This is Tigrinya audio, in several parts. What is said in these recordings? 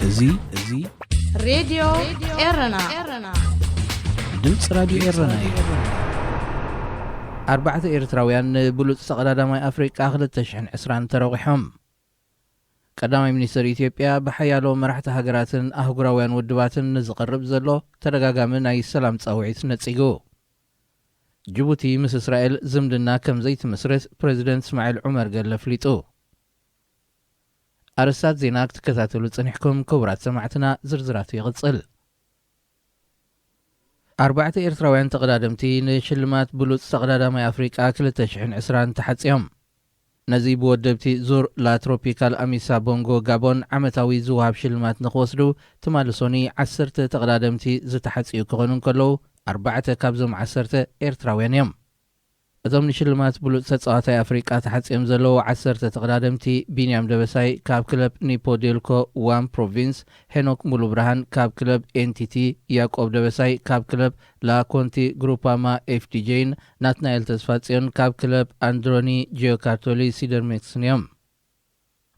እዙይ ሬዲዮ ኤረና ድምጽ ራዲዮ ኤረና أربعة إيرتراويان بلوت سقدامي أفريقيا 2020 تروحهم قدامي منيستر إثيوبيا بحيالو مرحت هاجراتن أهجراويان ودباتن نزقرب زلو ترجعامن أي سلام تصويت نتيجو جيبوتي مس إسرائيل زمدنا كم زيت مسرت بريزيدنت إسماعيل عمر قال لفليتو أرسات زيناك تكتاتلو تنحكم كبرات سمعتنا زرزرات يغتصل أربعة إيرتراويان تقدادمتي نشلمات بلوت استقدادامي أفريقيا 2020 تحتيهم نزيب ودبتي زور لا تروبيكال أميسا بونغو غابون عمتاوي زوهاب شلمات نخوصدو تمالسوني 10 تقدادمتي زتحتيو كغنون كلو 4 كابزم 10 إيرتراويان يوم أزم نشلمات بلوت ستساعتي أفريقيا تحتيهم زلو 10 تقدادمتي بينيام دبساي كاب كلب نيبو ديلكو وان بروفينس هنوك مولوبرهان كاب كلب انتيتي ياكوب دبساي كاب كلب لا كونتي غروباما اف دي جين ناتنايل تسفاتسيون كاب كلب اندروني جيوكارتولي سيدر ميكسنيوم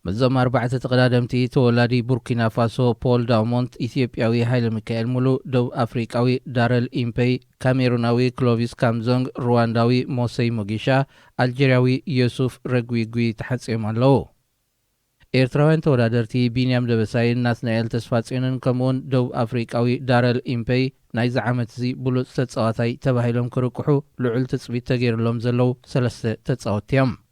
مزم 4 تقدادمتي تولادي بوركينا فاسو بول داومونت إثيوبياوي هايل ميكائيل مولو دو أفريقاوي دارل إمبي كاميروناوي كلوفيس كامزونغ روانداوي موسي موغيشا ألجيرياوي يوسف رغويغوي تحتسيوم اللو إيرتراوين تولادرتي بينيام دبساين ناتنايل تسفاتسيونن كمون دو أفريقاوي دارل إمبي نايز عامت زي بلوت تتصاوتاي تباهيلهم كروكحو لعول تتصبيت تغير لهم زلو 3 تتصاوتيهم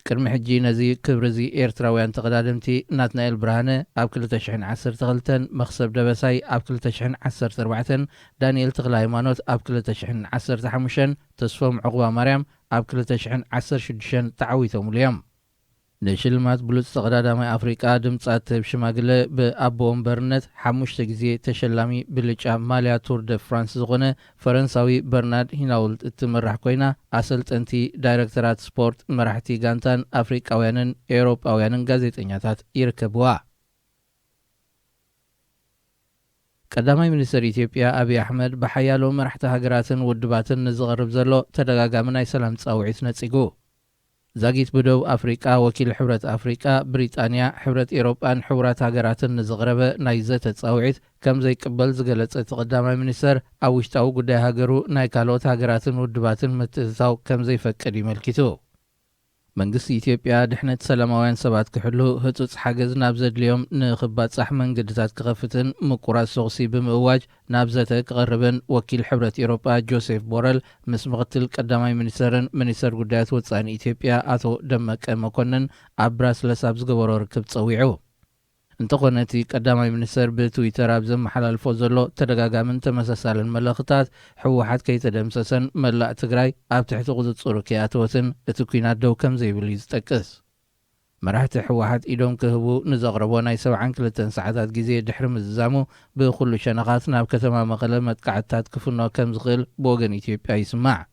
كرم حجي نزي كبرزي إيرتراويان تقدادمتي ناتنايل برهانة أب 2010 مخصب دبساي أب 2014 دانيال تغلايمانوت أب 2015 تصفهم عقبة مريم أب 2016 تعويتهم اليوم نشلمات بلوت تقدادامي أفريقيا دمصات بشماغلة بأبو أمبرنت حموش تجزي تشلامي بلجأ ماليا تور دي فرانس زغنة فرنساوي برنارد هيناولت التمرح كوينة أصلت أنتي دايركترات سبورت مرحتي غانتان أفريقاويانن إيروباويانن غازيتنياتات يركبوا قدامي منيستر إثيوبيا أبي أحمد بحيالو مرحت هاجراتن ودباتن نزغرب زلو تدغاغامن أي سلام تصاوعيت نتيجو زاغيت بدو أفريقيا وكيل حبرة أفريقيا بريطانيا حبرة إيروبان حبرات هاجراتن نزغربة نايزة تصاوعيت كم زي قبل زغلت قدامي منيستر أوشتاو قداي هاجرو نايكالوت هاجراتن ودباتن متتاو كم زي فكري ملكتو منقس إثيوبيا دحنت سلاموين سبات كحلو هتوت حاجز نابزد اليوم نخبات صح منقدتات كغفتن مقراس سوغسي بمواج نابزتك غربن وكيل حبرة إيروبا جوزيف بورل مسمغتل قدامي منيستر قدايات وطان إثيوبيا أتو دمك مكونن عبراس لسابز قبرو ركب تصويعو انتقونتي قدامي منيستر بتويتر أبزم محلال فوزلو تدقاقامن تمساسال الملغتات حوحات كي تدمسسن ملاء تقراي أب تحت غزت صوركي أتوتن اتكوينات دو كم زي بليز تكس مرحت حوحات إيدوم كهبو نزغربو ناي 72 ساعتات جزية دحرم الزامو بخلو شنغات ناب كتما مغلا متقعدتات كفنو كم زغل بوغن إثيوبيا يسمع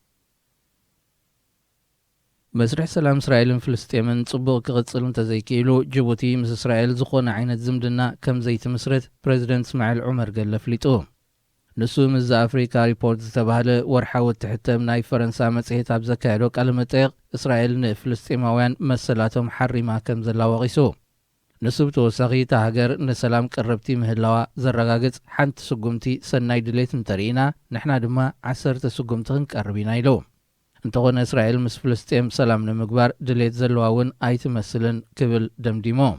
مسرح سلام إسرائيل فلسطين صبغ كغتصل تزيكيلو جيبوتي مس إسرائيل زخون عينة زمدنا كم زيت مسرت بريزيدنت إسماعيل عمر قال لفليتو نسو مز أفريكا ريبورت تبهل ورحاوت تحتم ناي فرنسا مصحيت أبزكايلو قلمتيق إسرائيل نفلسطيماويان مسلاتهم حرما كم زلا وغيسو نسو بتوساقي تهاجر نسلام قربتي مهلاوا زرقاقت حنت سقمتي سناي دليت مترينا نحنا دما 10 سقمتين قربينا يلو انتقون إسرائيل مس فلسطين سلام نمقبار دليت زلواون آيت مسلن كبل دمديمو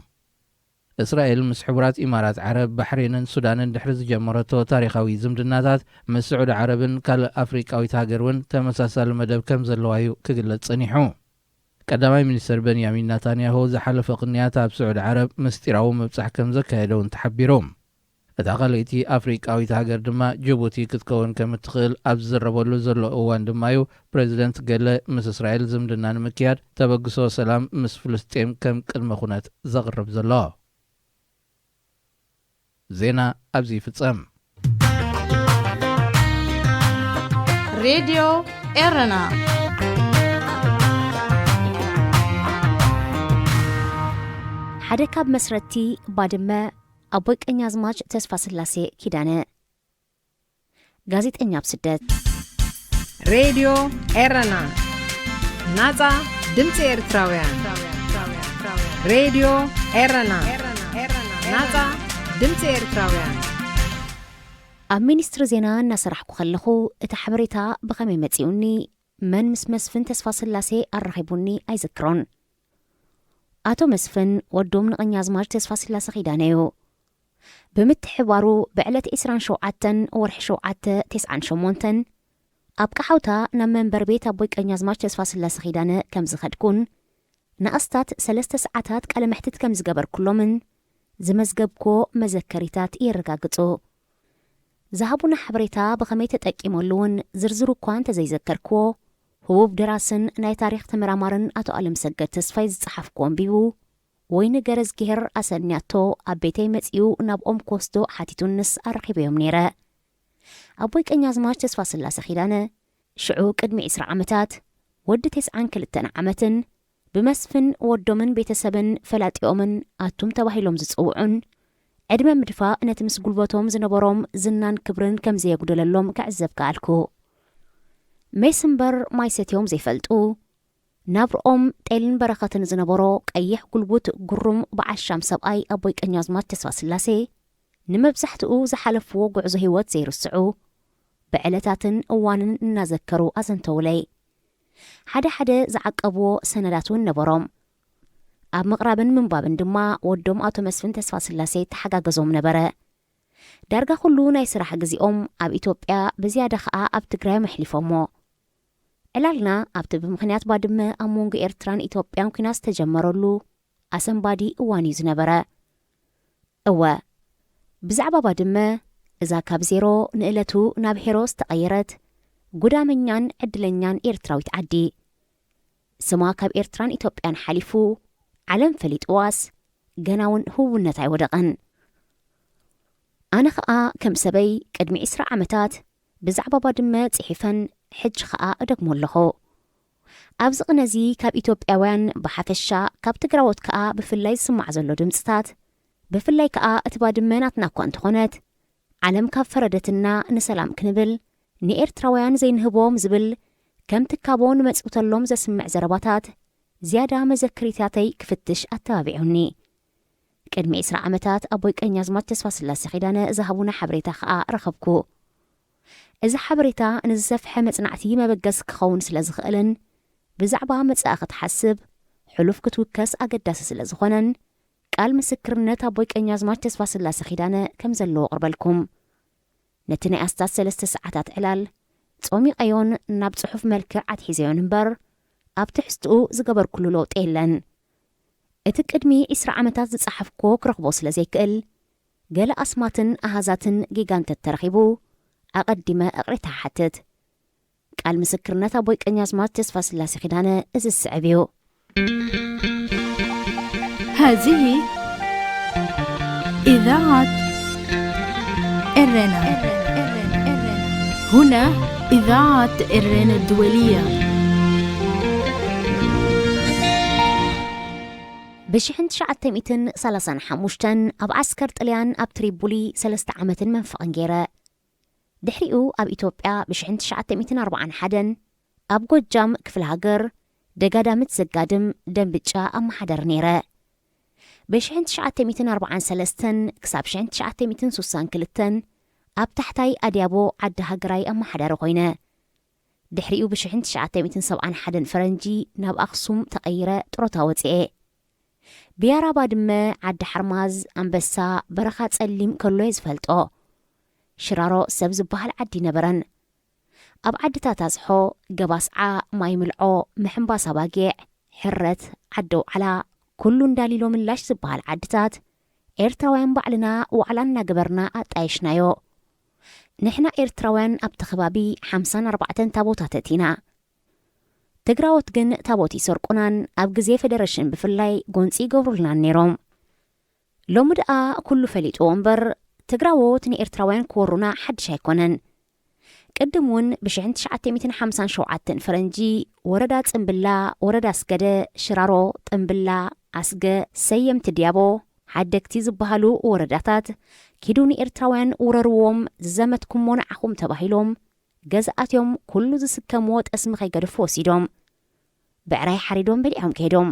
إسرائيل مس حبرات إمارات عرب بحرين سودان دحرز جمرتو تاريخاوي زمدناتات مس سعود عربن كال أفريقاوي تاقرون تمساسال مدب كم زلوايو كقلت صنيحو قدامي منيستر بنيامين نتانياهو زحلف قنياتا بسعود عرب مستيراو مبصح كم زكايدون تحبيروم اتاقليتي أفريقاوي تاقر دما جيبوتي كتكون كم تخيل أبز الربولو زلو اوان دمايو بريزيدنت قال مس إسرائيل زمدنان مكياد تبقسو سلام مس فلسطين كم كلمخونات زغرب زلو زينا أبزي فتسام راديو إيرنا حدا كاب مسرتي بادما أبوك أنيازماج تسفى سلاسي كيدانة غازيت أنياب سدت راديو إيرنا نازا دمت إيرتراويان راديو إيرنا نازا ድምፂ ኤርትራውያን ኣብ ሚኒስትሪ ዜና እናሰራሕኩ ከለኹ እቲ ሓበሬታ ብኸመይ መጺኡኒ መን ምስ መስፍን ተስፋ ስላሴ ኣራኺቡኒ ኣይዝክሮን። ኣቶ መስፍን ወዶም ንቐኛዝማች ተስፋ ስላሴ ኺዳነዩ ብምትሕባሩ ብዕለት 27 ወርሒ 7 98 ኣብ ቃሓውታ ናብ መንበር ቤት ኣቦይ ቀኛዝማች ተስፋ ስላሴ ኺዳነ ከም ዝኸድኩን ንኣስታት 3 ሰዓታት ቃለ መሕትት ከም ዝገበርኩሎምን ዝመዝገብኮ መዘከሪታት ይረጋግጹ። ዝሃቡና ሓበሬታ ብኸመይ ተጠቂመሉውን ዝርዝሩ እኳ እንተዘይዘከርክዎ ህቡብ ደራስን ናይ ታሪክ ተመራማርን ኣቶ ኣለምሰገድ ተስፋይ ዝጸሓፍክዎ አንቢቡ ወይኒ ገረዝ ጌር ኣሰንያቶ ኣብ ቤተይ መጺኡ ናብ ኦም ኮስዶ ሓቲቱንስ ኣረኺበዮም ነይረ። ኣቦይ ቀኛዝማች ተስፋ ስላሴ ኺዳነ ሽዑ ቅድሚ 20 ዓመታት ወዲ 92 ዓመትን ብመስፍን ወዶምን ቤተሰብን ፈላጢኦምን ኣቱም ተባሂሎም ዝጽውዑን ዕድመ ምድፋእ ነቲ ምስ ጉልበቶም ዝነበሮም ዝናን ክብርን ከም ዘየጉደለሎም ክዕዘብ ከኣልኩ። ሜስምበር ማይ ሰትዮም ዘይፈልጡ ናብርኦም ጤልን በረኸትን ዝነበሮ ቀይሕ ጉልቡት ጉሩም ብዓሻም ሰብኣይ ኣቦይ ቀኛዝማች ተስፋ ስላሴ ንመብዛሕትኡ ዝሓለፍዎ ጉዕዞ ህይወት ዘይርስዑ ብዕለታትን እዋንን እናዘከሩ ኣዘንተውለይ ሓደ ሓደ ዝዓቀብዎ ሰነዳት እውን ነበሮም። ኣብ ምቕራብን ምንባብን ድማ ወዶም ኣቶ መስፍን ተስፋ ስላሴ ተሓጋገዞም ነበረ። ዳርጋ ኩሉ ናይ ስራሕ ግዚኦም ኣብ ኢትዮጵያ ብዝያዳ ከዓ ኣብ ትግራይ መሕሊፎሞ። ዕላልና ኣብቲ ብምኽንያት ባድመ ኣብ ሞንጎ ኤርትራን ኢትዮጵያን ኩናት ዝተጀመረሉ ኣሰንባዲ እዋን እዩ ዝነበረ። እወ ብዛዕባ ባድመ እዛ ካብ ዜሮ ንእለቱ ናብ ሄሮ ዝተቐየረት ጉዳመኛን ዕድለኛን ኤርትራዊት ዓዲ ስማ ካብ ኤርትራን ኢትዮጵያን ሓሊፉ ዓለም ፈሊጥዋስ ገናውን ህውነት ኣይወደቐን። ኣነ ከዓ ከም ሰበይ ቅድሚ 20 ዓመታት ብዛዕባ ባድመ ጽሒፈን ሕጅ ከዓ እደግሞ ኣለኹ። ኣብዚ ቅነዚ ካብ ኢትዮጵያውያን ብሓፈሻ ካብ ትግራዎት ከዓ ብፍላይ ዝስማዕ ዘሎ ድምፅታት ብፍላይ ከዓ እቲ ባድመ ናትና እኳ እንተኾነት ዓለም ካብ ፈረደትና ንሰላም ክንብል ንኤርትራውያን ዘይንህቦም ዝብል ከም ትካቦ ንመጽውተሎም ዘስምዕ ዘረባታት ዝያዳ መዘክሪታተይ ክፍትሽ ኣተባቢዑኒ። ቅድሚ 20 ዓመታት ኣቦይ ቀኛዝማች ተስፋ ስላሴ ኺዳነ ዝሃቡና ሓበሬታ ከዓ ረኸብኩ። እዚ ሓበሬታ ንዝሰፍሐ መጽናዕቲ መበገስ ክኸውን ስለ ዝኽእልን ብዛዕባ መጽኣ ክትሓስብ ሕሉፍ ክትውከስ ኣገዳሲ ስለ ዝኾነን ቃል ምስክርነት ኣቦይ ቀኛዝማች ተስፋ ስላሴ ኺዳነ ከም ዘለዎ ቅርበልኩም። ነቲ ናይ ኣስታት 3 ሰዓታት ዕላል ጾሚቐዮን ናብ ጽሑፍ መልክዕ ኣትሒዘዮን እምበር ኣብ ትሕዝትኡ ዝገበርኩሉ ለውጢ የለን። እቲ ቅድሚ 20 ዓመታት ዝጸሓፍኮ ክረኽቦ ስለ ዘይክእል ገለ ኣስማትን ኣሃዛትን ጊጋንተት ተረኺቡ ኣቐዲመ ኣቕሬታ ሓትት ቃል ምስክርነት ኣቦይ ቀኛዝማች ተስፋ ስላሴ ኺዳነ እዚ ዝስዕብ እዩ። هذه إذاعة إرنا. هنا إذاعة إرنا الدولية. بشحن 1935 أب عسكر طليان أب تريبولي 3 ዓመት መንፈቐን ገይረ። ድሕሪኡ ኣብ ኢትዮጵያ ብሽሕን 1941 ኣብ ጎጃም ክፍለ ሃገር ደጋዳምት ዘጋድም ደንብጫ ኣመሓደር ነይረ። ብሽሕን 1943 ክሳብ 1962 ኣብ ታሕታይ ኣድያቦ ዓዲ ሃገራይ ኣመሓዳሪ ኮይነ። ድሕሪኡ ብሽሕን 1971 ፈረንጂ ናብ ኣኽሱም ተቐይረ ጥሮታ ወፅኤ። ብያራ ባድመ ዓዲ ሓርማዝ ኣንበሳ በረኻ ጸሊም ከሎ ዝፈልጦ ሽራሮ ሰብ ዝበሃል ዓዲ ነበረን። ኣብ ዓድታት ኣዝሖ ገባስዓ ማይ ምልዖ ምሕምባስ ኣባጊዕ ሕረት ዓደው ዓላ ኩሉ እንዳሊሎ ምላሽ ዝበሃል ዓድታት ኤርትራውያን ባዕልና ዋዕላና ገበርና ኣጣየሽናዮ። ንሕና ኤርትራውያን ኣብቲ ከባቢ 54 ታቦታት እቲና። ትግራዎት ግን ታቦት ይሰርቁናን ኣብ ግዜ ፌደሬሽን ብፍላይ ጎንፂ ይገብሩልናን ነይሮም። ሎሚ ደኣ ኩሉ ፈሊጥዎ እምበር ትግራዎት ንኤርትራውያን ክወሩና ሓድሽ ኣይኮነን። ቅድም እውን ብ1957 ፈረንጂ ወረዳ ጽምብላ፣ ወረዳ ኣስገደ፣ ሽራሮ፣ ጥምብላ፣ ኣስገ፣ ሰየምቲ ዲያቦ ሓደግቲ ዝበሃሉ ወረዳታት ኪዱ ንኤርትራውያን ውረርዎም ዝዘመትኩሞ ንዓኹም ተባሂሎም ገዛኣትዮም ኩሉ ዝስከምዎ ጠስሚ ከይገድፉ ወሲዶም ብዕራይ ሓሪዶም በሊዖም ከይዶም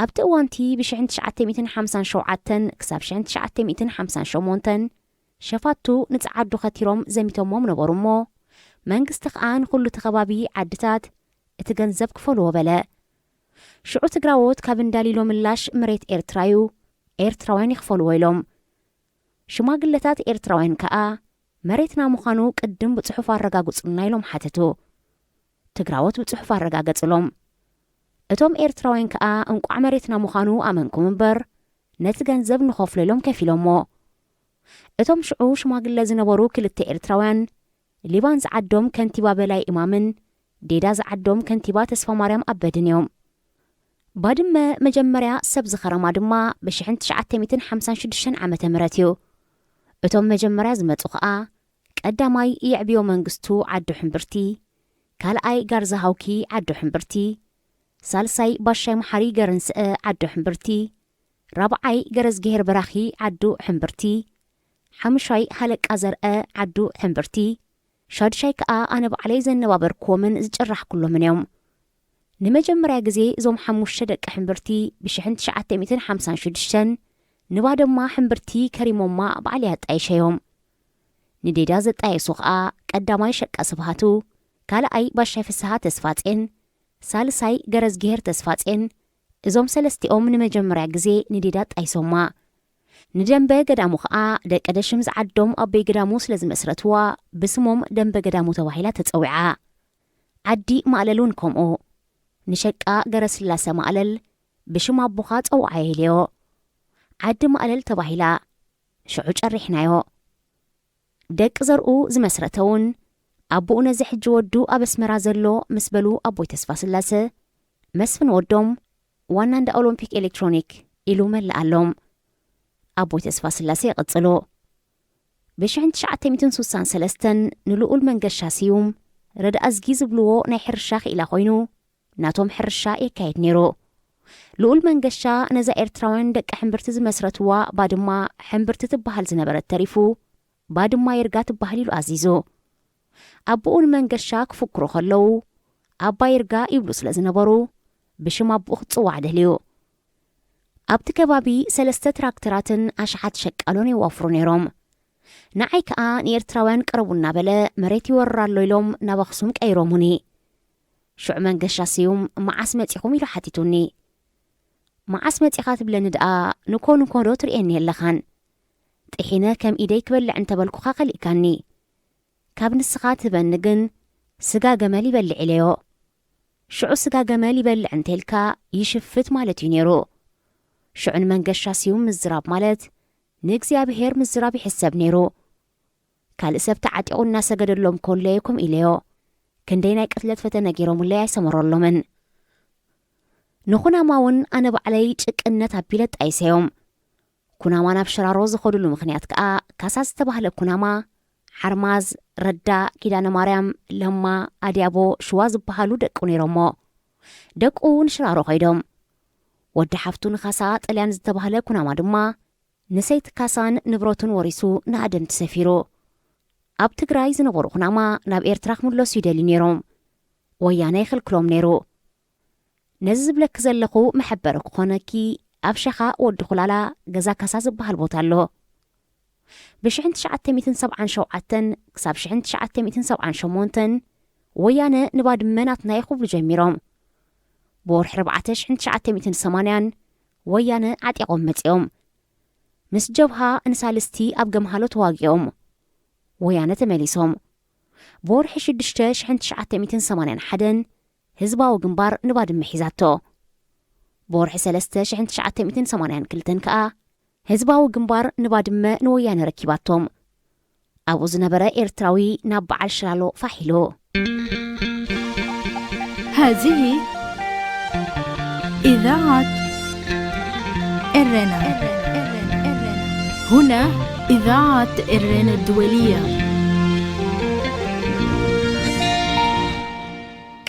ኣብቲ እዋንቲ ብ1957 ክሳብ 1958 ሸፋቱ ንጸዓዱ ኸቲሮም ዘሚቶሞም ነበሩ እሞ መንግስቲ ከዓ ንኹሉ ተኸባቢ ዓድታት እቲ ገንዘብ ክፈልዎ በለ። ሽዑ ትግራዎት ካብ እንዳሊሎ ምላሽ መሬት ኤርትራዩ ኤርትራውያን ይኽፈልዎ ኢሎም። ሽማግለታት ኤርትራውያን ከዓ መሬትና ምዃኑ ቅድም ብጽሑፍ ኣረጋግጹልና ኢሎም ሓተቱ። ትግራዎት ብጽሑፍ ኣረጋገጽሎም። እቶም ኤርትራውያን ከዓ እንቋዕ መሬትና ምዃኑ ኣመንኩም እምበር ነቲ ገንዘብ ንኸፍሎ ኢሎም ከፊሎሞ። እቶም ሽዑ ሽማግለ ዝነበሩ ክልተ ኤርትራውያን ሊባን ዝዓዶም ከንቲባ በላይ ኢማምን ዴዳ ዝዓዶም ከንቲባ ተስፋ ማርያም ኣበድን እዮም። ባድመ መጀመርያ ሰብ ዝኸረማ ድማ ብ1956 ዓመተ ምህረት እዩ። እቶም መጀመርያ ዝመጹ ከዓ ቀዳማይ የዕብዮ መንግስቱ ዓዱ ሕምብርቲ፣ ካልኣይ ጋርዛሃውኪ ዓዱ ሕምብርቲ፣ ሳልሳይ ባሻይ መሓሪ ገረንስአ ዓዱ ሕምብርቲ፣ ራብዓይ ገረዝጌሄር በራኺ ዓዱ ሕምብርቲ፣ ሓሙሻይ ሃለቃ ዘርአ ዓዱ ሕምብርቲ፣ ሻድሻይ ከዓ ኣነ ባዕለይ ዘነባበርክዎምን ዝጭራሕ ኩሎምን እዮም። ንመጀመርያ ግዜ እዞም 5 ደቂ ሕምብርቲ ብ1956 ንባደማ ሕምብርቲ ከሪሞማ ባዕልያ ጣይሸዮም። ንዴዳ ዘጣየሱ ከዓ ቀዳማይ ሸቃ ስብሃቱ፣ ካልኣይ ባሻይ ፍስሓ ተስፋጼን፣ ሳልሳይ ገረዝጌሄር ተስፋጼን። እዞም ሰለስቲኦም ንመጀመርያ ግዜ ንዴዳ ጣይሶማ። ንደንበ ገዳሙ ከዓ ደቀ ደሽም ዝዓዶም ኣበይ ገዳሙ ስለ ዝመስረትዋ ብስሞም ደንበ ገዳሙ ተባሂላ ተጸዊዓ። ዓዲ ማዕለሉን ከምኡ ንሸቃ ገረስላሰ ማዕለል ብሽም ኣቦኻ ጸውዓ የልዮ ዓዲ ማዕለል ተባሂላ ሽዑ ጨሪሕናዮ። ደቂ ዘርኡ ዝመስረተውን ኣቦኡ ነዚ ሕጂ ወዱ ኣብ ኣስመራ ዘሎ ምስ በሉ ኣቦይ ተስፋ ስላሰ መስፍን ወዶም ዋና እንዳ ኦሎምፒክ ኤሌክትሮኒክ ኢሉ መልኣሎም። ኣቦይ ተስፋ ስላሴ ይቕጽሉ። ብ1963 ንልኡል መንገሻ ስዩም ረድኣ ዝጊ ዝብልዎ ናይ ሕርሻ ኽኢላ ኾይኑ ናቶም ሕርሻ የካየድ ነይሩ። ልኡል መንገሻ ነዛ ኤርትራውያን ደቂ ሕምብርቲ ዝመስረትዋ ባድማ ሕምብርቲ ትበሃል ዝነበረት ተሪፉ ባድማ ይርጋ ትበሃል ኢሉ ኣዚዙ። ኣቦኡ ንመንገሻ ክፍክሮ ኸለዉ ኣባ ይርጋ ይብሉ ስለ ዝነበሩ ብሽም ኣቦኡ ክጽዋዕ ደልዩ። ኣብቲ ከባቢ 3 ትራክተራትን ኣሽሓት ሸቃሎን ይዋፍሩ ነይሮም። ንዓይ ከዓ ንኤርትራውያን ቀረቡና በለ መሬት ይወርራ ኣሎ ኢሎም ናብ ኣኽሱም ቀይሮሙኒ። ሽዑ መንገሻ ስዩም መዓስ መጺኹም ኢሉ ሓቲቱኒ። መዓስ መጺኻ ትብለኒ ድኣ ንኮ ዶ ትርእየኒ የለኻን ጥሒነ ከም ኢደይ ክበልዕ እንተበልኩኻ ኸሊእካኒ ካብ ንስኻ ትበኒ ግን ስጋ ገመል ይበልዕ ኢለዮ። ሽዑ ስጋ ገመል ይበልዕ እንተልካ ይሽፍት ማለት እዩ ነይሩ። ሽዑ ንመንገሻ ስዩም ምዝራብ ማለት ንእግዚኣብሔር ምዝራብ ይሕሰብ ነይሩ። ካልእ ሰብ ተዓጢቑ እናሰገደሎም ኮለየኩም ኢለዮ ክንደይ ናይ ቅትለት ፈተነ ገይሮሙለይ ኣይሰመረሎምን። ንኹናማ እውን ኣነ ባዕለይ ጭቅነት ኣቢለት ጣይሰዮም። ኩናማ ናብ ሽራሮ ዝኸዱሉ ምኽንያት ከዓ ካሳ ዝተባህለ ኩናማ ሓርማዝ፣ ረዳ፣ ኪዳነ ማርያም፣ ለማ፣ ኣድያቦ፣ ሽዋ ዝበሃሉ ደቁ ነይሮሞ። ደቁ ንሽራሮ ኸይዶም ወዲ ሓፍቱ ንኻሳ ጠልያን ዝተባህለ ኩናማ ድማ ንሰይቲ ካሳን ንብረቱን ወሪሱ ንኣደም ተሰፊሩ። ኣብ ትግራይ ዝነበሩ ኩናማ ናብ ኤርትራ ክምለሱ ይደልዩ ነይሮም። ወያነ ይኽልክሎም ነይሩ። ነዚ ዝብለክ ዘለኹ መሐበረ ክኾነኪ ኣብ ሸኻ ወዲ ኹላላ ገዛ ካሳ ዝበሃል ቦታ ኣሎ። ብ1977 ክሳብ 1978 ወያነ ንባድመ ናትና ይኽብሉ ጀሚሮም። ብወርሒ 4/1980 ወያነ ዓጢቖም መጺኦም ምስ ጀብሃ እንሳልስቲ ኣብ ገምሃሎ ተዋጊኦም ወያነ ተመሊሶም። ብወርሒ 6/1981 ህዝባዊ ግንባር ንባድመ ሒዛቶ። ብወርሒ 3/1982 ከዓ ህዝባዊ ግንባር ንባድመ ንወያነ ረኪባቶም። ኣብኡ ዝነበረ ኤርትራዊ ናብ በዓል ሽላሎ ፋሒሉ። هذه إذاعة إرنا. هنا إذاعة إرنا الدولية.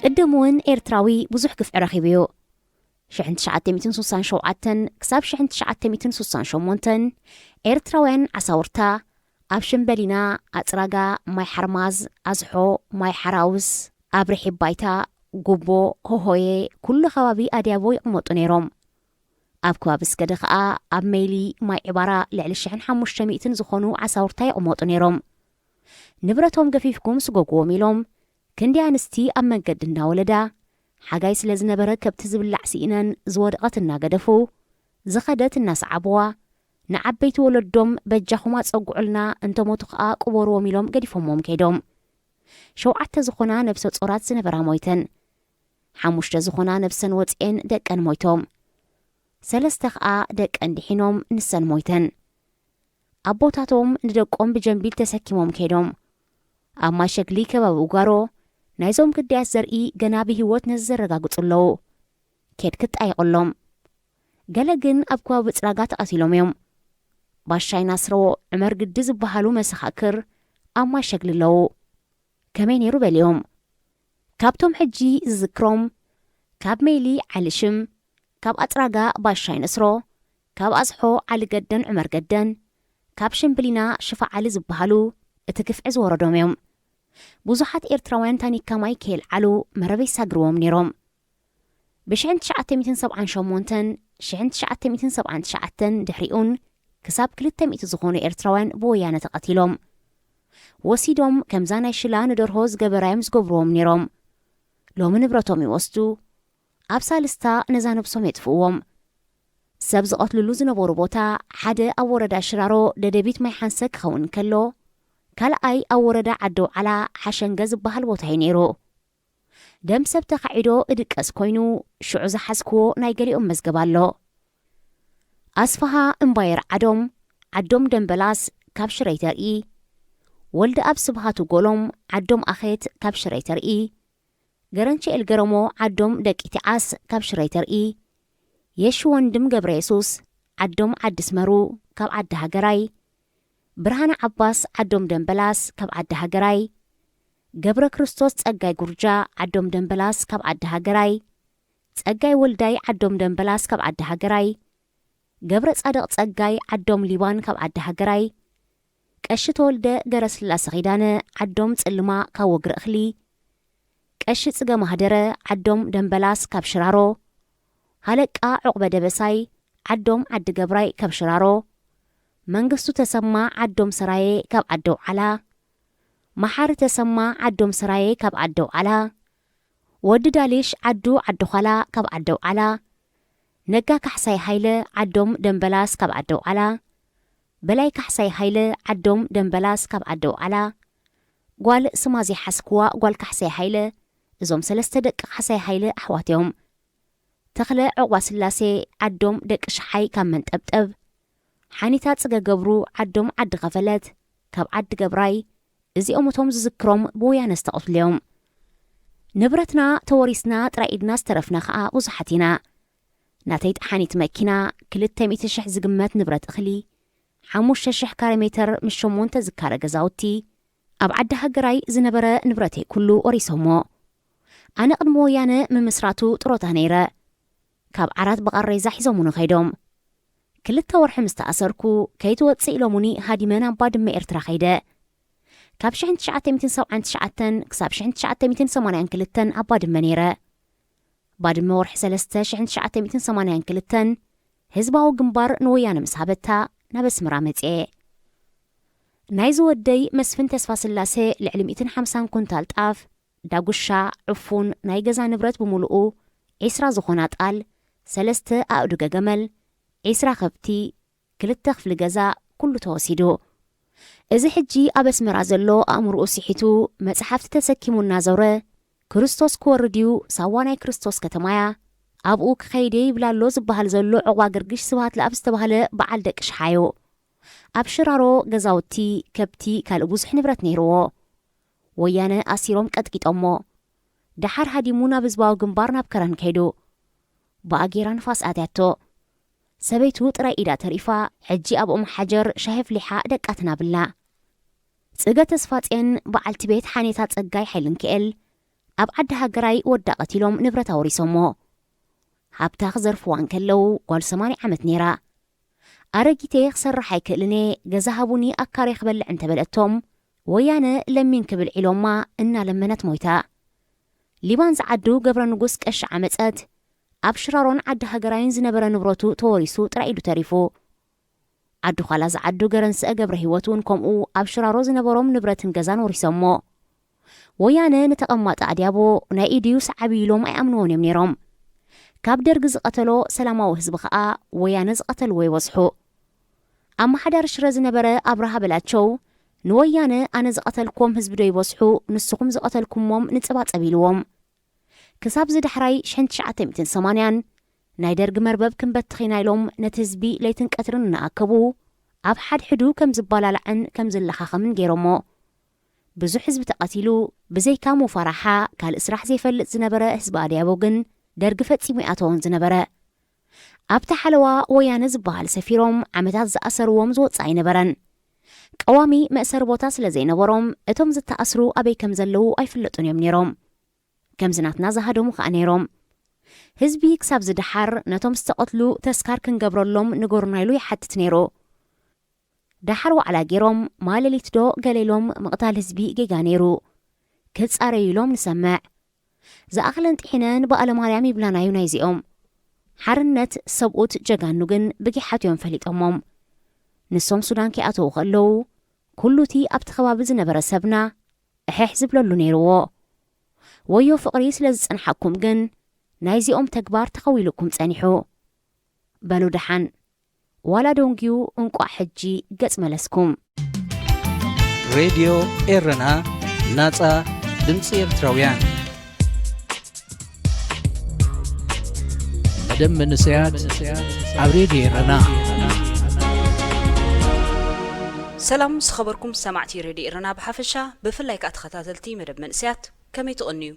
قدمون ኤርትራዊ ብዙሕ ግፍዒ ረኺቡ እዩ። 1967 ክሳብ 1968 ኤርትራውያን ዓሳውርታ ኣብ ሽምበሊና፣ ኣጽራጋ፣ ማይ ሓርማዝ፣ ኣዝሖ፣ ማይ ሓራውስ፣ ኣብ ርሒብ ባይታ፣ ጉቦ፣ ሆሆዬ ኩሉ ከባቢ ኣድያቦ ይቕመጡ ነይሮም። ኣብ ከባቢ ስገደ ከዓ ኣብ ሜይሊ ማይ ዕባራ ልዕሊ 1500 ዝኾኑ ዓሳውርታ ይቕመጡ ነይሮም። ንብረቶም ገፊፍኩም ስጎግዎም ኢሎም ክንዲ ኣንስቲ ኣብ መንገዲ እናወለዳ ሓጋይ ስለ ዝነበረ ከብቲ ዝብላዕ ሲኢነን ዝወደቐት እናገደፉ ዝኸደት እናሰዓብዋ ንዓበይቲ ወለዶም በጃኹም ኣጸጉዑልና እንተሞቱ ከዓ ቅበርዎም ኢሎም ገዲፎሞም ከይዶም 7 ዝኾና ነፍሰ ጾራት ዝነበራ ሞይተን 5 ዝኾና ነፍሰን ወፅኤን ደቀን ሞይቶም 3 ከዓ ደቀን ድሒኖም ንሰን ሞይተን ኣቦታቶም ንደቆም ብጀንቢል ተሰኪሞም ከይዶም ኣብ ማሸግሊ ከባቢ ውጋሮ ናይዞም ግዳያት ዘርኢ ገና ብህይወት ነዘረጋግጹለዉ ኬድ ክጣይቖሎም ገለ ግን ኣብ ከባቢ ጽራጋ ተቐቲሎም እዮም ባሻይ ናስሮ ዑመር ግዲ ዝበሃሉ መሰኻክር ኣብ ማሸግሊ ኣለዉ ከመይ ነይሩ በልዮም ካብቶም ሕጂ ዝዝክሮም ካብ ሜይሊ ዓሊሽም ካብ ኣጽራጋ ባሻይ ነስሮ ካብ ኣጽሖ ዓሊ ገደን ዑመር ገደን ካብ ሽምብሊና ሽፋዓሊ ዝበሃሉ እቲ ክፍዒ ዝወረዶም እዮም ብዙሓት ኤርትራውያን ታኒካ ማይ ከይልዓሉ መረበይ ሳግርዎም ነይሮም ብ1978 1979 ድሕሪኡን ክሳብ 200 ዝኾኑ ኤርትራውያን ብወያነ ተቐቲሎም ወሲዶም ከምዛ ናይ ሽላ ንደርሆ ዝገበራዮም ዝገብርዎም ነይሮም ሎሚ ንብረቶም ይወስዱ ኣብ ሳልስታ ነዛ ነብሶም የጥፍእዎም ሰብ ዝቐትልሉ ዝነበሩ ቦታ ሓደ ኣብ ወረዳ ሽራሮ ደደቢት ማይ ሓንሰ ክኸውን ከሎ ካልኣይ ኣብ ወረዳ ዓደው ዓላ ሓሸንገ ዝበሃል ቦታ እዩ ነይሩ ደም ሰብ ተኻዒዶ እድቀስ ኮይኑ ሽዑ ዝሓዝክዎ ናይ ገሊኦም መዝገብ ኣሎ ኣስፋሃ እምባየር ዓዶም ደንበላስ ካብ ሽረይ ተርኢ ወልዲ ኣብ ስብሃቱ ጎሎም ዓዶም ኣኼት ካብ ሽረይ ተርኢ ገረንቺ ኤልገረሞ ዓዶም ደቂቲ ዓስ ካብ ሽረይ ተርኢ የሽ ወንድም ገብረ የሱስ ዓዶም ዓዲስ መሩ ካብ ዓዲ ሃገራይ ብርሃነ ዓባስ ዓዶም ደንበላስ ካብ ዓዲ ሃገራይ ገብረ ክርስቶስ ጸጋይ ጉርጃ ዓዶም ደንበላስ ካብ ዓዲ ሃገራይ ጸጋይ ወልዳይ ዓዶም ደንበላስ ካብ ዓዲ ሃገራይ ገብረ ጻድቕ ጸጋይ ዓዶም ሊባን ካብ ዓዲ ሃገራይ ቀሺ ተወልደ ገረስላሴ ኺዳነ ዓዶም ጽልማ ካብ ወግሪ እኽሊ ቀሺ ጽገ ማህደረ ዓዶም ደንበላስ ካብ ሽራሮ ሃለቃ ዕቑበ ደበሳይ ዓዶም ዓዲ ገብራይ ካብ ሽራሮ መንግስቱ ተሰማ ዓዶም ሰራዬ ካብ ዓደው ዓላ መሓሪ ተሰማ ዓዶም ሰራዬ ካብ ዓደው ዓላ ወዲ ዳሊሽ ዓዱ ኻላ ካብ ዓደው ዓላ ነጋ ካሕሳይ ሃይለ ዓዶም ደንበላስ ካብ ዓደው ዓላ በላይ ካሕሳይ ሃይለ ዓዶም ደንበላስ ካብ ዓደው ዓላ ጓል ስማዚ ሓስክዋ ጓል ካሕሳይ ሃይለ እዞም 3 ደቂ ካሕሳይ ሃይለ ኣሕዋትዮም ተኽለ ዕቑባ ስላሴ ዓዶም ደቂ ሽሓይ ካብ መንጠብጠብ ሓኒታ ጽገ ገብሩ ዓዶም ዓዲ ኸፈለት ካብ ዓዲ ገብራይ እዚኦም እቶም ዝዝክሮም ብወያነ ዝተቐትልዮም ንብረትና ተወሪስና ጥራኢድና ዝተረፍና ከዓ ብዙሓት ኢና ናተይ ሓኒት መኪና 200,000 ዝግመት ንብረት እኽሊ 5,000 ካሬ ሜትር ምስ 8 ዝካረ ገዛውቲ ኣብ ዓዲ ሃገራይ ዝነበረ ንብረተይ ኩሉ ወሪሶሞ ኣነ ቅድሚ ወያነ ምምስራቱ ጥሮታ ነይረ ካብ ዓራት በቐረይ ዛሒዞሙኒ ኸይዶም 2 ወርሒ ምስ ተኣሰርኩ ከይትወፅእ ኢሎሙኒ ሃዲመን ኣብ ባድመ ኤርትራ ኸይደ ካብ 1979 ክሳብ 1982 ኣብ ባድመ ነይረ ባድመ ወርሒ 3 1982 ህዝባዊ ግንባር ንወያነ ምስ ሃበታ ናብ ኣስመራ መጽአ ናይ ዝወደይ መስፍን ተስፋ ስላሴ ልዕሊ 150 ኩንታል ጣፍ ዳጉሻ ዕፉን ናይ ገዛ ንብረት ብምሉኡ 20 ዝኾና ጣል 3 ኣእዱገ ገመል 20 ከብቲ 2 ክፍሊ ገዛ ኩሉ ተወሲዱ እዚ ሕጂ ኣብ ኣስመራ ዘሎ ኣእምሮኡ ሲሒቱ መጽሓፍቲ ተሰኪሙ እናዘውረ ክርስቶስ ክወርድዩ ሳዋ ናይ ክርስቶስ ከተማያ ኣብኡ ክኸይደ ይብላሎ ዝበሃል ዘሎ ዕቑባ ግርግሽ ስብሃት ለኣብ ዝተባሃለ በዓል ደቂ ሽሓዮ ኣብ ሽራሮ ገዛውቲ ከብቲ ካልእ ብዙሕ ንብረት ነይርዎ ወያነ ኣሲሮም ቀጥቂጦሞ ድሓር ሃዲሙ ናብ ህዝባዊ ግንባር ናብ ከረን ከይዱ ብኣጌራ ንፋስ ኣትያቶ ሰበይቱ ጥራይ ኢዳ ተሪፋ ሕጂ ኣብኦም ሓጀር ሻሂ ፍሊሓ ደቃትና ብላ ጽገ ተስፋጽን በዓልቲ ቤት ሓኔታ ጸጋይ ሓይልንክኤል ኣብ ዓዲ ሃገራይ ወዳ ቀቲሎም ንብረት ኣውሪሶሞ ሃብታ ክዘርፍዋን ከለው ጓል 80 ዓመት ነይራ ኣረጊቴ ክሰርሕ ኣይክእልኔ ገዛ ሃቡኒ ኣካሬ ክበልዕ እንተበለቶም ወያነ ለሚን ክብል ዒሎማ እናለመነት ሞይታ ሊባን ዝዓዱ ገብረ ንጉስ ቀሺ ዓመፀት ኣብ ሽራሮን ዓዲ ሃገራይን ዝነበረ ንብረቱ ተወሪሱ ጥራኢሉ ተሪፉ ዓዱ ኻላ ዝዓዱ ገረንስአ ገብረ ህይወቱን ከምኡ ኣብ ሽራሮ ዝነበሮም ንብረትን ገዛን ወሪሶሞ ወያነ ንተቐማጠ ኣድያቦ ናይ ኢድዩስ ዓብይሎም ኣይኣምንዎን እዮም ነይሮም ካብ ደርጊ ዝቐተሎ ሰላማዊ ህዝቢ ከዓ ወያነ ዝቐተልዎ ይወስሑ ኣብ ማሕዳር ሽረ ዝነበረ ኣብርሃ በላቸው ንወያነ ኣነ ዝቐተልኩም ህዝቢ ዶ ይወስሑ ንስኹም ዝቐተልኩሞም ንጽባጸብ ኢልዎም ክሳብ ዝዳሕራይ 1980 ናይ ደርጊ መርበብ ክንበትኺና ኢሎም ነቲ ህዝቢ ለይትን ቀትርን እናኣከቡ ኣብ ሓድሕዱ ከም ዝባላልዕን ከም ዝለኻኸምን ገይሮሞ ብዙሕ ህዝቢ ተቐቲሉ ብዘይካ ሙፈራሓ ካልእ ስራሕ ዘይፈልጥ ዝነበረ ህዝቢ ኣድያቦ ግን ደርጊ ፈጺሙ ይኣተውን ዝነበረ ኣብታ ሓለዋ ወያነ ዝበሃል ሰፊሮም ዓመታት ዝኣሰርዎም ዝወፅእ ኣይነበረን ቀዋሚ መእሰሪ ቦታ ስለ ዘይነበሮም እቶም ዝተኣስሩ ኣበይ ከም ዘለዉ ኣይፍለጡን እዮም ነይሮም ከም ዝናትና ዝሃደሙ ከዓ ነይሮም ህዝቢ ክሳብ ዝድሓር ነቶም ዝተቐትሉ ተስካር ክንገብረሎም ንጎርናይሉ ይሓትት ነይሩ ዳሓር ዋዕላ ገይሮም ማለሊት ዶ ገሌሎም መቕታል ህዝቢ ጌጋ ነይሩ ክጻረዩሎም ንሰምዕ ዝኣኽለን ጥሒነን ብኣለማርያም ይብላናዩ ናይዚኦም ሓርነት ሰብኡት ጀጋኑ ግን ብጊሓት እዮም ፈሊጦሞም ንሶም ሱዳን ከኣተዉ ከለዉ ኩሉቲ ኣብቲ ከባቢ ዝነበረ ሰብና እሕሕ ዝብለሉ ነይርዎ ወዮ ፍቕሪ ስለ ዝጸንሓኩም ግን ናይዚኦም ተግባር ተኸዊልኩም ጸኒሑ በሉ ደሓን ዋላ ዶንጊዩ እንቋዕ ሕጂ ገጽ መለስኩም ሬድዮ ኤረና ናጻ ድምፂ ኤርትራውያን መደብ መንስያት ኣብ ሬድዮ ኤረና ሰላም ስኸበርኩም ሰማዕቲ ሬድዮ ኤረና ብሓፈሻ ብፍላይ ከዓ ተኸታተልቲ መደብ መንስያት ከመይ ትቕንዩ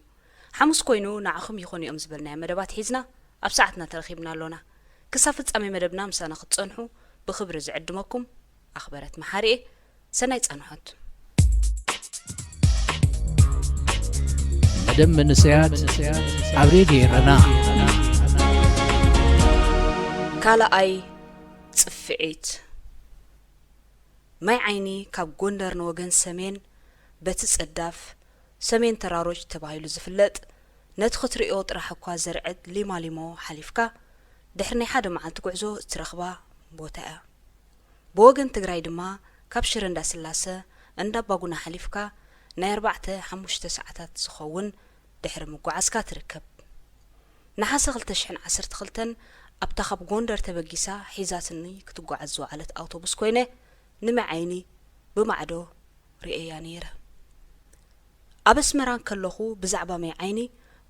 ሓሙስ ኮይኑ ንዓኹም ይኹን እዮም ዝበልናዮ መደባት ሒዝና ኣብ ሰዓትና ተረኺብና ኣሎና ክሳብ ፍጻሜ መደብና ምሳና ክትጸንሑ ብኽብሪ ዝዕድመኩም ኣኽበረት መሓሪኤ ሰናይ ጸንሖት መደብ መንስያት ኣብ ሬድዮ ኤረና ካልኣይ ጽፍዒት ማይ ዓይኒ ካብ ጎንደር ንወገን ሰሜን በቲ ጸዳፍ ሰሜን ተራሮች ተባሂሉ ዝፍለጥ ነቲ ክትሪኦ ጥራሕ እኳ ዘርዕት ሊማሊሞ ሓሊፍካ ድሕሪ ናይ ሓደ መዓልቲ ጉዕዞ እትረኽባ ቦታ እያ ብወገን ትግራይ ድማ ካብ ሽረ እንዳስላሰ እንዳባጉና ሓሊፍካ ናይ 4-5 ሰዓታት ዝኸውን ድሕሪ ምጓዓዝካ ትርከብ ናሓሰ 2012 ኣብታ ካብ ጎንደር ተበጊሳ ሒዛትኒ ክትጓዓዝ ዝወዓለት ኣውቶቡስ ኮይነ ንማይ ዓይኒ ብማዕዶ ርአያ ነይረ ኣብ ኣስመራን ከለኹ ብዛዕባ ማይ ዓይኒ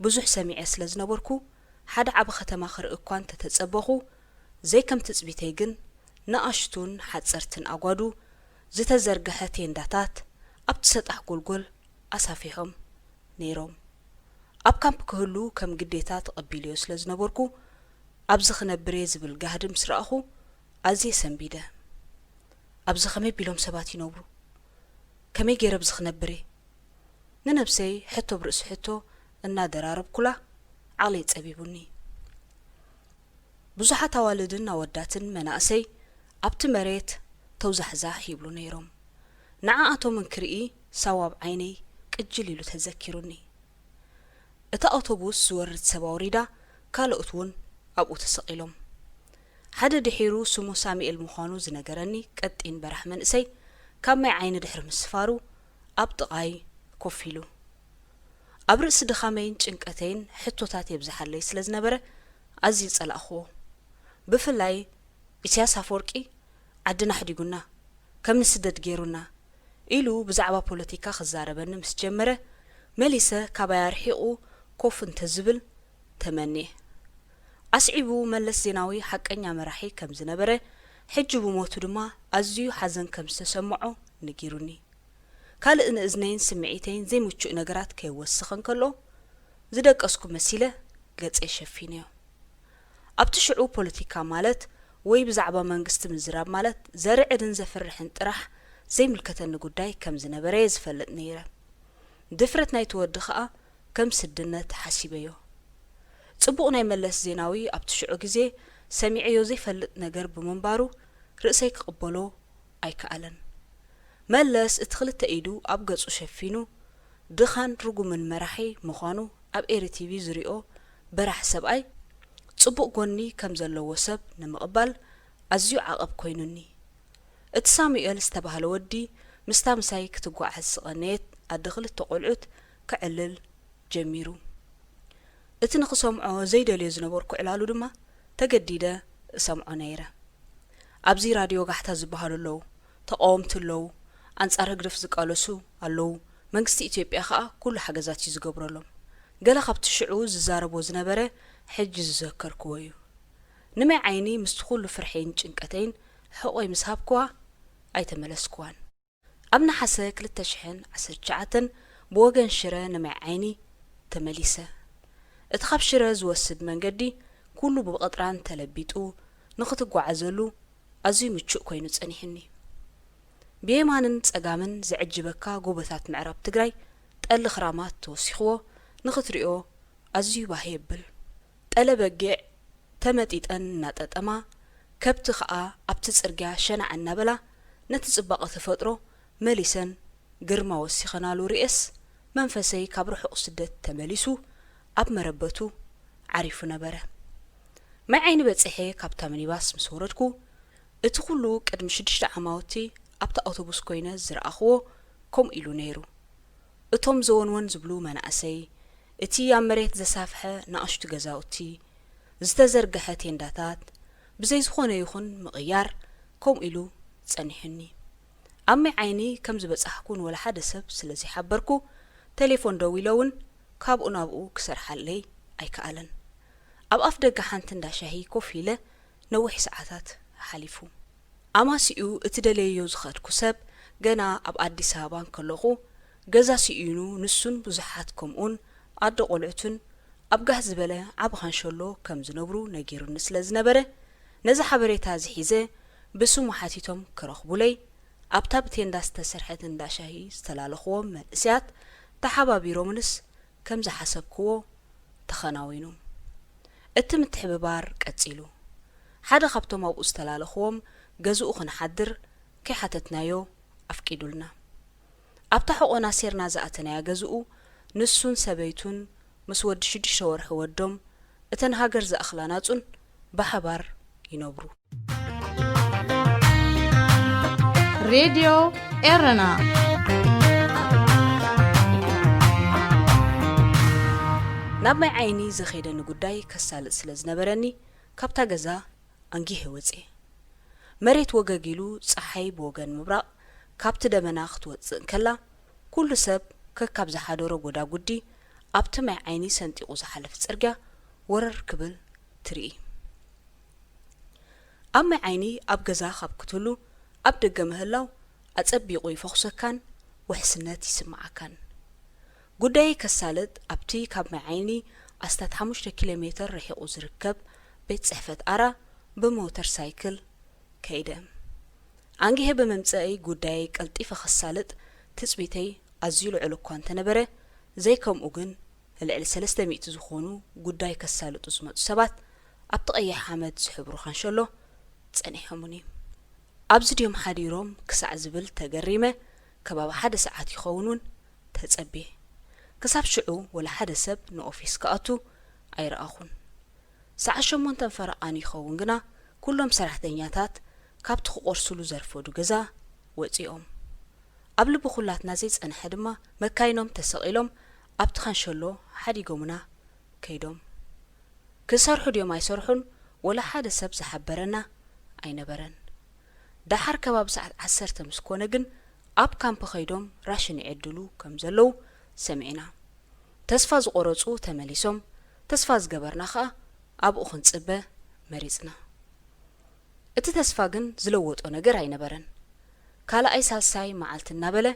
ብዙሕ ሰሚዐ ስለ ዝነበርኩ ሓደ ዓብ ከተማ ክርኢ እኳ እንተተጸበኹ ዘይከም ትጽቢተይ ግን ንኣሽቱን ሓጸርትን ኣጓዱ ዝተዘርግሐ ቴንዳታት ኣብቲ ሰጣሕ ጎልጎል ኣሳፊሖም ነይሮም ኣብ ካምፕ ክህሉ ከም ግዴታ ተቐቢልዮ ስለ ዝነበርኩ ኣብዚ ክነብር ዝብል ጋህዲ ምስ ረኣኹ ኣዝየ ሰንቢደ ኣብዚ ኸመይ ቢሎም ሰባት ይነብሩ ከመይ ገይረ ኣብዚ ክነብር ንነብሰይ ሕቶ ብርእሲ ሕቶ እናደራረብ ኩላ ዓቕለይ ጸቢቡኒ ብዙሓት ኣዋልድን ኣወዳትን መናእሰይ ኣብቲ መሬት ተውዛሕዛሕ ይብሉ ነይሮም ንዓኣቶም እንክርኢ ሳዋብ ዓይነይ ቅጅል ኢሉ ተዘኪሩኒ እታ ኣውቶቡስ ዝወርድ ሰብ ኣውሪዳ ካልኦት እውን ኣብኡ ተሰቒሎም ሓደ ድሒሩ ስሙ ሳሙኤል ምዃኑ ዝነገረኒ ቀጢን በራሕ መንእሰይ ካብ ማይ ዓይኒ ድሕሪ ምስፋሩ ኣብ ጥቓይ ኮፍ ኢሉ ኣብ ርእሲ ድኻመይን ጭንቀተይን ሕቶታት የብዝሓለይ ስለ ዝነበረ ኣዝዩ ጸላእኽዎ ብፍላይ ኢሳያስ ኣፈወርቂ ዓድና ሕዲጉና ከም ንስደት ገይሩና ኢሉ ብዛዕባ ፖለቲካ ክዛረበኒ ምስ ጀመረ መሊሰ ካባይ ኣርሒቑ ኮፍ እንተዝብል ተመኒየ ኣስዒቡ መለስ ዜናዊ ሓቀኛ መራሒ ከም ዝነበረ ሕጂ ብሞቱ ድማ ኣዝዩ ሓዘን ከም ዝተሰምዖ ነጊሩኒ ካልእ ንእዝነይን ስምዒተይን ዘይምቹእ ነገራት ከይወስኽን ከሎ ዝደቀስኩ መሲለ ገጸ ሸፊንዮ ኣብቲ ሽዑ ፖለቲካ ማለት ወይ ብዛዕባ መንግስቲ ምዝራብ ማለት ዘርዕድን ዘፍርሕን ጥራሕ ዘይምልከተኒ ጉዳይ ከም ዝነበረ ዝፈልጥ ነይረ ድፍረት ናይ ተወዲ ከዓ ከም ስድነት ሓሲበዮ ጽቡቕ ናይ መለስ ዜናዊ ኣብቲ ሽዑ ግዜ ሰሚዕዮ ዘይፈልጥ ነገር ብምንባሩ ርእሰይ ክቕበሎ ኣይከኣለን መለስ እቲ ክልተ ኢዱ ኣብ ገጹ ሸፊኑ ድኻን ርጉምን መራሒ ምዃኑ ኣብ ኤርቲቪ ዝሪኦ በራሕ ሰብኣይ ጽቡቕ ጎኒ ከም ዘለዎ ሰብ ንምቕባል ኣዝዩ ዓቐብ ኮይኑኒ እቲ ሳሙኤል ዝተባህለ ወዲ ምስታ ምሳይ ክትጓዓዝ ስቐነየት ኣደ ክልተ ቆልዑት ክዕልል ጀሚሩ እቲ ንኽሰምዖ ዘይደልዮ ዝነበርኩ ዕላሉ ድማ ተገዲደ እሰምዖ ነይረ ኣብዚ ራድዮ ጋሕታ ዝበሃሉ ኣለዉ ተቃወምቲ ኣለዉ ኣንጻር ህግደፍ ዝቃለሱ ኣለዉ መንግስቲ ኢትዮጵያ ከዓ ኩሉ ሓገዛት እዩ ዝገብረሎም ገለ ካብቲ ሽዑ ዝዛረቦ ዝነበረ ሕጂ ዝዘከርክዎ እዩ ንመይ ዓይኒ ምስቲ ኩሉ ፍርሐይን ጭንቀተይን ሕቆይ ምስ ሃብክዋ ኣይተመለስክዋን ኣብ ናሓሰ 2019 ብወገን ሽረ ንመይ ዓይኒ ተመሊሰ እቲ ካብ ሽረ ዝወስድ መንገዲ ኩሉ ብቐጥራን ተለቢጡ ንኽትጓዓዘሉ ኣዝዩ ምቹእ ኮይኑ ጸኒሕኒ ብየማንን ጸጋምን ዝዕጅበካ ጎቦታት ምዕራብ ትግራይ ጠሊ ክራማት ተወሲኽዎ ንኽትሪኦ ኣዝዩ ባህ የብል ጠለ በጊዕ ተመጢጠን እናጠጠማ ከብቲ ከዓ ኣብቲ ጽርግያ ሸናዕ እናበላ ነቲ ጽባቐ ተፈጥሮ መሊሰን ግርማ ወሲኸናሉ ርእስ መንፈሰይ ካብ ርሑቕ ስደት ተመሊሱ ኣብ መረበቱ ዓሪፉ ነበረ ማይ ዓይኒ በጽሐ ካብታ ሚኒባስ ምስ ወረድኩ እቲ ኩሉ ቅድሚ 6 ዓማውቲ ኣብታ ኣውቶቡስ ኮይነ ዝረኣኽዎ ከምኡ ኢሉ ነይሩ እቶም ዘወንወን ዝብሉ መናእሰይ እቲ ኣብ መሬት ዘሳፍሐ ንኣሽቱ ገዛውቲ ዝተዘርግሐ ቴንዳታት ብዘይ ዝኾነ ይኹን ምቕያር ከምኡ ኢሉ ጸኒሕኒ ኣብ ማይ ዓይኒ ከም ዝበጻሕኩን ወላ ሓደ ሰብ ስለዚ ሓበርኩ ቴሌፎን ደው ኢለውን ካብኡ ናብኡ ክሰርሓለይ ኣይከኣለን ኣብ ኣፍ ደገ ሓንቲ እንዳሻሂ ኮፍ ኢለ ነዊሕ ሰዓታት ሓሊፉ ኣማሲኡ እቲ ደለዮ ዝኸድኩ ሰብ ገና ኣብ ኣዲስ ኣበባ ከለኹ ገዛ ሲኡኑ ንሱን ብዙሓት ከምኡን ኣደ ቆልዑትን ኣብ ጋህ ዝበለ ዓብ ኻንሸሎ ከም ዝነብሩ ነጊሩኒ ስለ ዝነበረ ነዚ ሓበሬታ ዝሒዘ ብስሙ ሓቲቶም ክረኽቡለይ ኣብታ ብቴንዳ ዝተሰርሐት እንዳሻሂ ዝተላለኽዎም መንእስያት ተሓባቢሮምንስ ከም ዝሓሰብክዎ ተኸናዊኑ እቲ ምትሕብባር ቀጺሉ ሓደ ካብቶም ኣብኡ ዝተላለኽዎም ገዝኡ ክንሓድር ከይሓተትናዮ ኣፍቂዱልና ኣብታ ሕቆና ሴርና ዝኣተናያ ገዝኡ ንሱን ሰበይቱን ምስ ወዲ 6 ወርሒ ወዶም እተን ሃገር ዝኣኽላናጹን ብሓባር ይነብሩ ሬድዮ ኤረና ናብ ማይ ዓይኒ ዝኸደኒ ጉዳይ ከሳልጥ ስለ ዝነበረኒ ካብታ ገዛ አንጊሄ ወፄ መሬት ወገጊሉ ፀሓይ ብወገን ምብራቕ ካብቲ ደመና ክትወፅእ ከላ ኩሉ ሰብ ከካብ ዝሓደሮ ጎዳጉዲ ኣብቲ ማይ ዓይኒ ሰንጢቑ ዝሓለፍ ጽርግያ ወረር ክብል ትርኢ ኣብ ማይ ዓይኒ ኣብ ገዛ ካብ ክትህሉ ኣብ ደገ ምህላው ኣጸቢቑ ይፈኽሰካን ውሕስነት ይስማዓካን ጉዳይ ከሳልጥ ኣብቲ ካብ ማይ ዓይኒ ኣስታት 5 ኪሎ ሜትር ርሒቑ ዝርከብ ቤት ጽሕፈት ኣራ ብሞተር ሳይክል ከይደ አንጊሄ በመምጽአይ ጉዳይ ቀልጢፈ ከሳልጥ ትጽቢተይ ኣዝዩ ልዑል እኳ እንተነበረ ዘይከምኡ ግን ልዕሊ 300 ዝኾኑ ጉዳይ ከሳልጡ ዝመጹ ሰባት ኣብቲ ቀይሕ ሓመድ ዝሕብሩ ኻንሸሎ ጸኒሖሙኒ ኣብዚ ድዮም ሓዲሮም ክሳዕ ዝብል ተገሪመ ከባቢ 1 ሰዓት ይኸውኑን ተጸቢየ ክሳብ ሽዑ ወላ ሓደ ሰብ ንኦፊስ ከኣቱ ኣይረኣኹን ሰዓት 8 ፈረቓን ይኸውን ግና ኩሎም ሰራሕተኛታት ካብቲ ክቆርሱሉ ዘርፈዱ ገዛ ወፂኦም ኣብ ልቢ ኩላትና ዘይጸንሐ ድማ መካይኖም ተሰቒሎም ኣብቲ ኻንሸሎ ሓዲጎምና ከይዶም ክሰርሑ ድዮም ኣይሰርሑን ወላ ሓደ ሰብ ዝሓበረና ኣይነበረን ዳሓር ከባቢ ሰዓት 10 ምስ ኮነ ግን ኣብ ካምፕ ከይዶም ራሽን ይዕድሉ ከም ዘለው ሰሚዕና ተስፋ ዝቆረጹ ተመሊሶም ተስፋ ዝገበርና ከዓ ኣብኡ ክንጽበ መሪጽና እቲ ተስፋ ግን ዝለወጦ ነገር ኣይነበረን ካልኣይ ሳልሳይ መዓልቲ እናበለ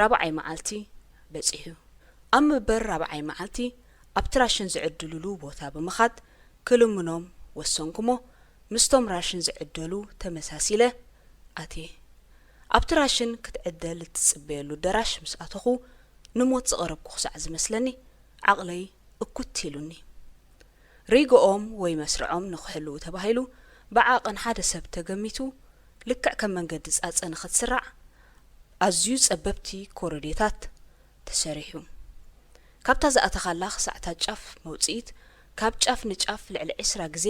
ራብዓይ መዓልቲ በጺሑ ኣብ ምበር ራብዓይ መዓልቲ ኣብቲ ራሽን ዝዕድሉሉ ቦታ ብምኻድ ክልምኖም ወሰንኩሞ ምስቶም ራሽን ዝዕደሉ ተመሳሲለ ኣትየ ኣብቲ ራሽን ክትዕደል እትጽበየሉ ደራሽ ምስ ኣተኹ ንሞት ዝቐረብኩ ክሳዕ ዝመስለኒ ዓቕለይ እኩት ኢሉኒ ሪጎኦም ወይ መስርዖም ንኽሕልው ተባሂሉ ብዓቐን ሓደ ሰብ ተገሚቱ ልክዕ ከም መንገዲ ጻጸ ንኽትስራዕ ኣዝዩ ጸበብቲ ኮረዴታት ተሰሪሑ ካብታ ዝኣተኻላ ክሳዕታ ጫፍ መውፅኢት ካብ ጫፍ ንጫፍ ልዕሊ 20 ግዜ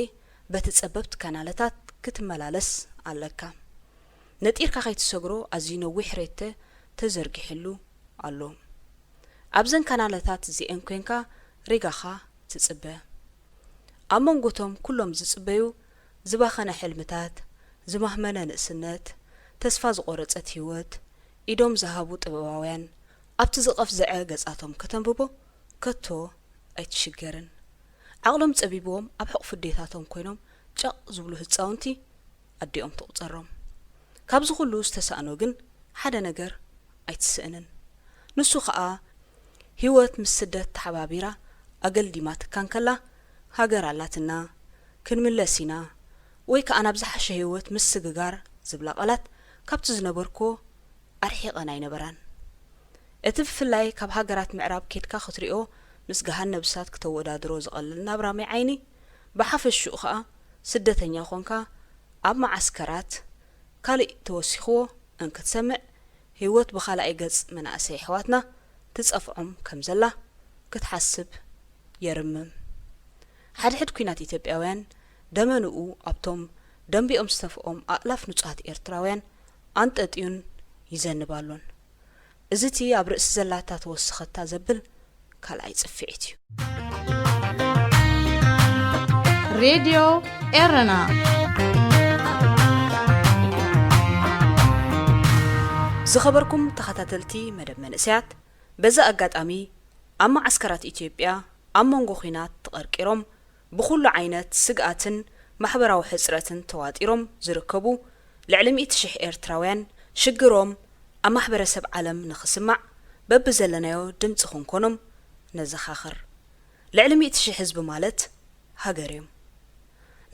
በተጸበብት ካናላታት ክትመላለስ ኣለካ ነጢርካ ከይትሰግሮ ኣዝዩ ነዊሕ ሬተ ተዘርጊሕሉ ኣሎ ኣብዘን ካናላታት እዚአን ኮንካ ሪጋኻ ትጽበ ኣብ መንጎቶም ኩሎም ዝጽበዩ ዝባኸነ ሕልምታት ዝማህመነ ንእስነት ተስፋ ዝቆረጸት ህይወት ኢዶም ዝሃቡ ጥበባውያን ኣብቲ ዝቐፍዘዐ ገጻቶም ከተንብቦ ከቶ ኣይትሽገርን ዓቕሎም ጸቢቦም ኣብ ሕቑፍ ዴታቶም ኮይኖም ጨቕ ዝብሉ ህፃውንቲ ኣዲኦም ትቑፀሮም ካብዚ ኩሉ ዝተሳእኖ ግን ሓደ ነገር ኣይትስእንን ንሱ ከዓ ህይወት ምስ ስደት ተሓባቢራ ኣገልዲማ ትካንከላ ሃገር ኣላትና ክንምለሲና ወይ ከዓ ናብ ዝሓሸ ህይወት ምስ ስግጋር ዝብላ ቃላት ካብቲ ዝነበርኮ ኣርሒቐን ኣይነበራን እቲ ብፍላይ ካብ ሃገራት ምዕራብ ኬድካ ክትሪኦ ምስ ገሃን ነብሳት ክተወዳድሮ ዝቐልል ናብራ ማይ ዓይኒ ብሓፈሽኡ ከዓ ስደተኛ ኾንካ ኣብ ማዓስከራት ካልእ ተወሲኽዎ እንክትሰምዕ ህይወት ብኻልኣይ ገጽ መናእሰይ ኣሕዋትና ትጸፍዖም ከም ዘላ ክትሓስብ የርምም ሓድሕድ ኩናት ኢትዮጵያውያን ደመንኡ ኣብቶም ደንቢኦም ዝተፍኦም ኣእላፍ ንጹሃት ኤርትራውያን ኣንጠጥዩን ይዘንባሎን እዚቲ ኣብ ርእሲ ዘላታ ተወስኸታ ዘብል ካልኣይ ጽፍዒት እዩ ሬድዮ ኤረና ዝኸበርኩም ተኸታተልቲ መደብ መንእስያት በዛ ኣጋጣሚ ኣብ ማዓስከራት ኢትዮጵያ ኣብ መንጎ ኺናት ተቐርቂሮም ብኹሉ ዓይነት ስግኣትን ማሕበራዊ ሕጽረትን ተዋጢሮም ዝርከቡ ልዕሊ 100,000 ኤርትራውያን ሽግሮም ኣብ ማሕበረሰብ ዓለም ንኽስማዕ በብ ዘለናዮ ድምፂ ክንኮኖም ነዘኻኽር ልዕሊ 100,000 ህዝቢ ማለት ሃገር እዮም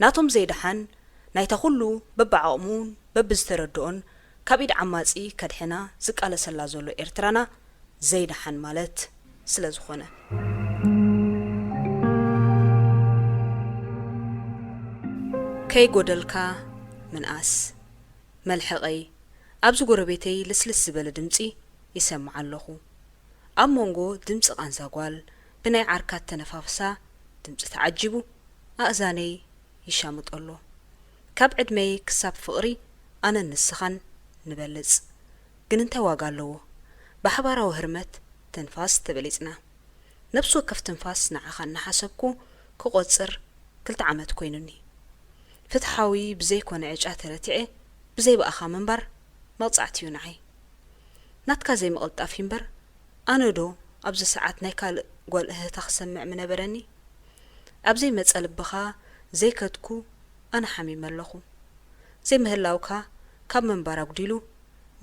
ናቶም ዘይደሓን ናይታ ኩሉ በብዓቕሙን በብዝተረድኦን ካብ ኢድ ዓማጺ ከድሕና ዝቃለሰላ ዘሎ ኤርትራና ዘይደሓን ማለት ስለ ዝኾነ ከይጎደልካ ምንኣስ መልሐቐይ ኣብዚ ጎረቤተይ ልስልስ ዝበለ ድምፂ ይሰምዕ ኣለኹ ኣብ መንጎ ድምፂ ቃንዛጓል ብናይ ዓርካት ተነፋፍሳ ድምፂ ተዓጂቡ ኣእዛነይ ይሻምጠሎ ካብ ዕድመይ ክሳብ ፍቕሪ ኣነ ንስኻን ንበልጽ ግን እንታይ ዋጋ ኣለዎ ብሓባራዊ ህርመት ተንፋስ ተበሊጽና ነብስ ወከፍ ትንፋስ ንዓኻ እናሓሰብኩ ክቖጽር 2 ዓመት ኮይኑኒ ፍትሓዊ ብዘይኮነ ዕጫ ተረቲዐ ብዘይ በኣኻ ምንባር መቕጻዕቲ እዩ ንዓይ ናትካ ዘይምቕልጣፍ እምበር ኣነ ዶ ኣብዚ ሰዓት ናይ ካልእ ጓል እህታ ክሰምዕ ምነበረኒ ኣብዘይ መጸልብኻ ዘይከትኩ ኣነ ሓሚም ኣለኹ ዘይምህላውካ ካብ መንባር ኣጉዲሉ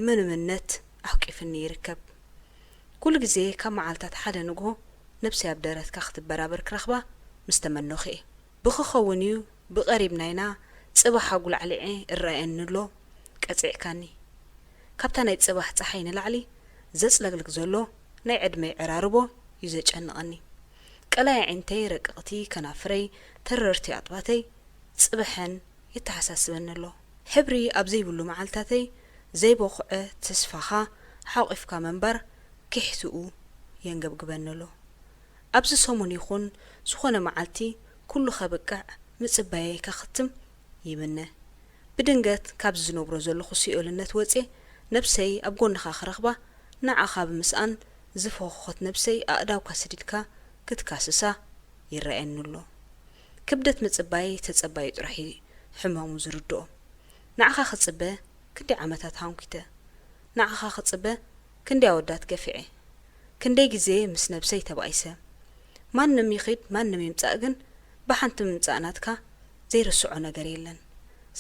ምንምነት ኣሕቂፍኒ ይርከብ ኩሉ ግዜ ካብ መዓልታት ሓደ ንግሆ ነብሲ ኣብ ደረትካ ክትበራበር ክረኽባ ምስ ተመነኹ እየ ብኽኸውን እዩ ብቐሪብናይና ጽባሕ ኣጉላዕሊዐ እረአየንሎ ቀፂዕካኒ ካብታ ናይ ጽባሕ ፀሓይ ንላዕሊ ዘጽለግልግ ዘሎ ናይ ዕድመይ ዕራርቦ እዩ ዘጨንቐኒ ቀላይ ዓይንተይ ረቅቕቲ ከናፍረይ ተረርቲ ኣጥባተይ ጽብሐን ይተሓሳስበኒ ኣሎ ሕብሪ ኣብ ዘይብሉ መዓልታተይ ዘይበኹዐ ተስፋኻ ሓቂፍካ መንበር ክሕትኡ የንገብግበኒ ኣሎ ኣብዚ ሰሙን ይኹን ዝኾነ መዓልቲ ኩሉ ኸብቃዕ ምጽባየ ከኽትም ይምነ ብድንገት ካብ ዝነብሮ ዘለኹ ሲኦልነት ወፄ ነብሰይ ኣብ ጎንኻ ክረኽባ ንዓኻ ብምስኣን ዝፈኾት ነብሰይ ኣእዳውካ ስዲድካ ክትካስሳ ይረአየኒ ኣሎ ክብደት ምጽባይ ተጸባይ ጥራሕ ሕማሙ ዝርድኦ ንዓኻ ክጽበ ክንደይ ዓመታት ሃንኩተ ንዓኻ ክጽበ ክንደይ ኣወዳት ገፊዐ ክንደይ ግዜ ምስ ነብሰይ ተባይሰ ማንም ይኺድ ማንም ይምጻእ ግን ብሓንቲ ምምጻእናትካ ዘይርስዖ ነገር የለን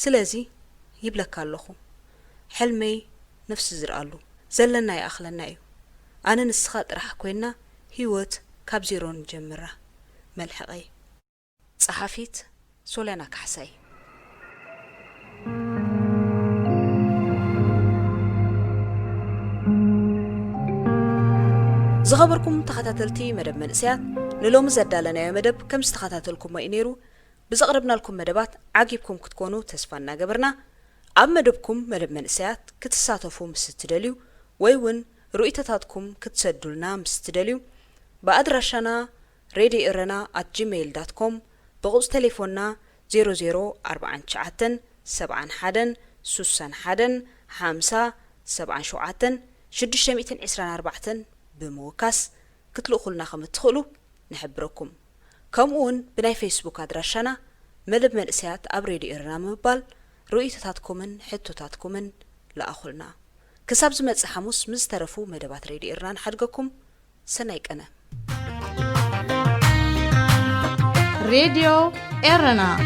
ስለዚ ይብለካ ኣለኹ ሕልመይ ነፍሲ ዝርኣሉ ዘለና ይኣኽለና እዩ ኣነ ንስኻ ጥራሕ ኮይና ህይወት ካብ ዜሮ ንጀምራ መልሐቐይ ጸሓፊት ሶልያና ካሕሳይ ዝኸበርኩም ተኸታተልቲ መደብ መንእስያት ንሎሚ ዘዳለናዮ መደብ ከም ዝተኸታተልኩም እዩ ነይሩ ብዘቕረብናልኩም መደባት ዓጊብኩም ክትኮኑ ተስፋ እናገበርና ኣብ መደብኩም መደብ መንእስያት ክትሳተፉ ምስ ትደልዩ ወይ እውን ሩኢቶታትኩም ክትሰዱልና ምስ ትደልዩ ብኣድራሻና radioerena@gmail.com بغوص تليفوننا 0049 71 61 50 77 624 بموكاس كتلقوا لنا خم تدخلوا نحبركم كمون بناي فيسبوك أدراشنا مدب ملسيات أبريدي إرنا مبال رؤيتاتكمن حتوتاتكمن لأخلنا كساب زمت حموس مزترفو مدبات ريدي إرنا حدقكم سنايك أنا راديو إرنا